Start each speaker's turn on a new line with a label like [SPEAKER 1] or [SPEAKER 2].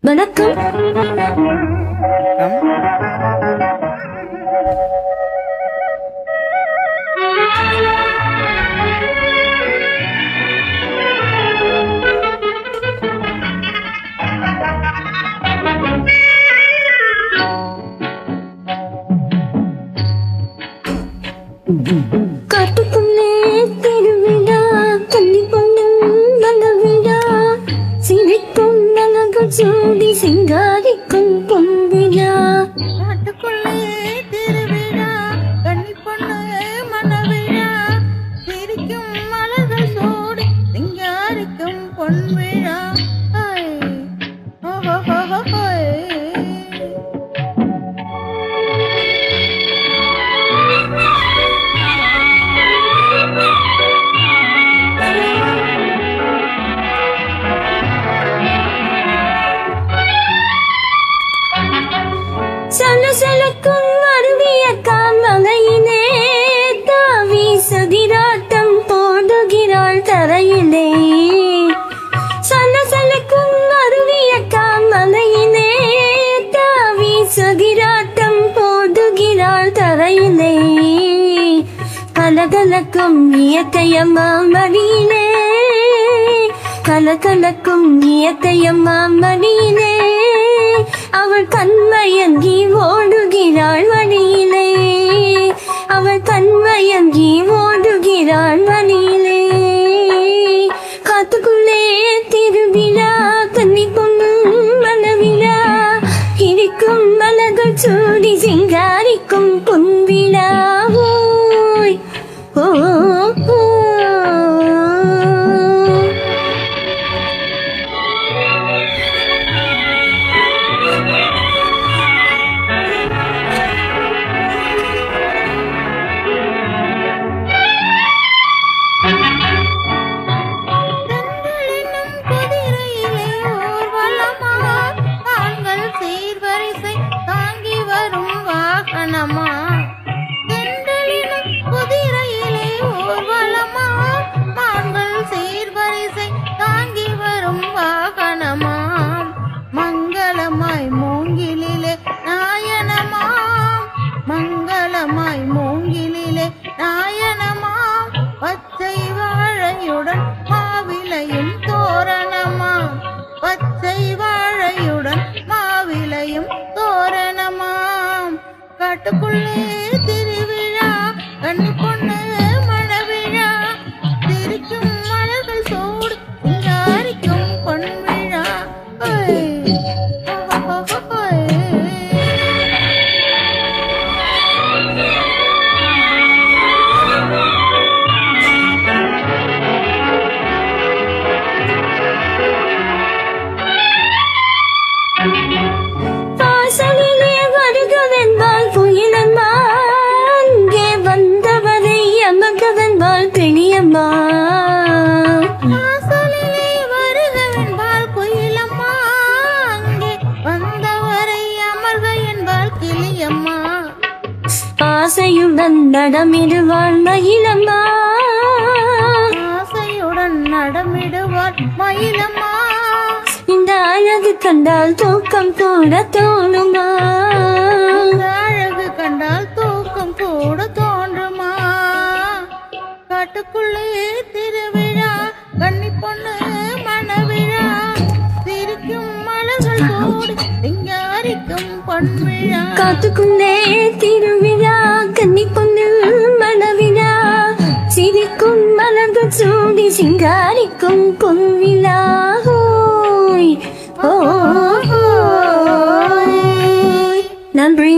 [SPEAKER 1] வணக்கம். காட்டுக்குள்ளே திருவிழா, கன்னி பொண்ணும் மலவிழா, சிரிக்கும் மலர்கள் சூடி சிங்காரிக்கும் பொன்விழா.
[SPEAKER 2] காட்டுக்குள்ளே திருவிழா, கன்னி பொண்ணு மலவிழா, சிரிக்கும் மலர்கள் சூடி சிங்காரிக்கும் பொன்விழா.
[SPEAKER 1] சலசலக்கும் அருவிய காமலையிலே தாவி சதிராட்டம் போடுகிறாள் தரையிலே. சலசலக்கும் அருவிய காமலையிலே தாவி சதிராட்டம் போடுகிறாள் தரையிலே. கலகலக்கும் இயற்கையம்மா மடியிலே, கலகலக்கும் இயற்கையம்மா மடியிலே, அவள் கண்மயங்கி ஓடுகிறாள் வழியிலே, அவள் கண்மயங்கி ஓடுகிறாள் வழியிலே. காத்துக்குள்ளே திருவிழா, கன்னி பொண்ணு மலவிழா, இருக்கும் மலர்கள் சூடி சிங்காரிக்கும் பொன்விழா. ஓய் ஓ ஓ.
[SPEAKER 2] மங்களமாய் மூங்கிலே நாயனமாம், மங்களமாய் மூங்கிலே நாயனமாம், பச்சை வாழையுடன் மாவிலையும் தோரணமாம், பச்சை வாழையுடன் மாவிலையும் தோரணமாம். காட்டுக்குள்ளே திருவிழா, கன்னி பொண்ணு மணவிழா, சிரிக்கும் மலர்கள் சூடு சிங்காரிக்கும் பொன்விழா.
[SPEAKER 1] வாசலிலே வருகவென்பால் புயலம்மா, அங்கே வந்தவரை அமர்கவென்பால் பெரியம்மா.
[SPEAKER 2] வாசலிலே வருகவென்பால் குயிலம்மா, அங்கே வந்தவரை அமர்க என்பால் கிளியம்மா.
[SPEAKER 1] ஆசையுடன் நடமிடுவாள் மயிலம்மா,
[SPEAKER 2] ஆசையுடன் நடமிடுவாள் மயிலம்மா.
[SPEAKER 1] இந்த அழகு கண்டால் தூக்கம் கூட தோணுமா,
[SPEAKER 2] இந்த அழகு கண்டால் தூக்கம் கூட தோன்றுமா. காட்டுக்குள்ளே திருவிழா, கன்னி பொண்ணு மணவிழா, சிரிக்கும் மலர்கள் சூடி சிங்காரிக்கும் பொன்விழா.
[SPEAKER 1] காத்துக்குள்ளே திருவிழா, கன்னி பொண்ணு மணவிழா, சிரிக்கும் மலர்கள் சூடி சிங்காரிக்கும் பொன்விழா. ஓய் ஓ. நன்றி.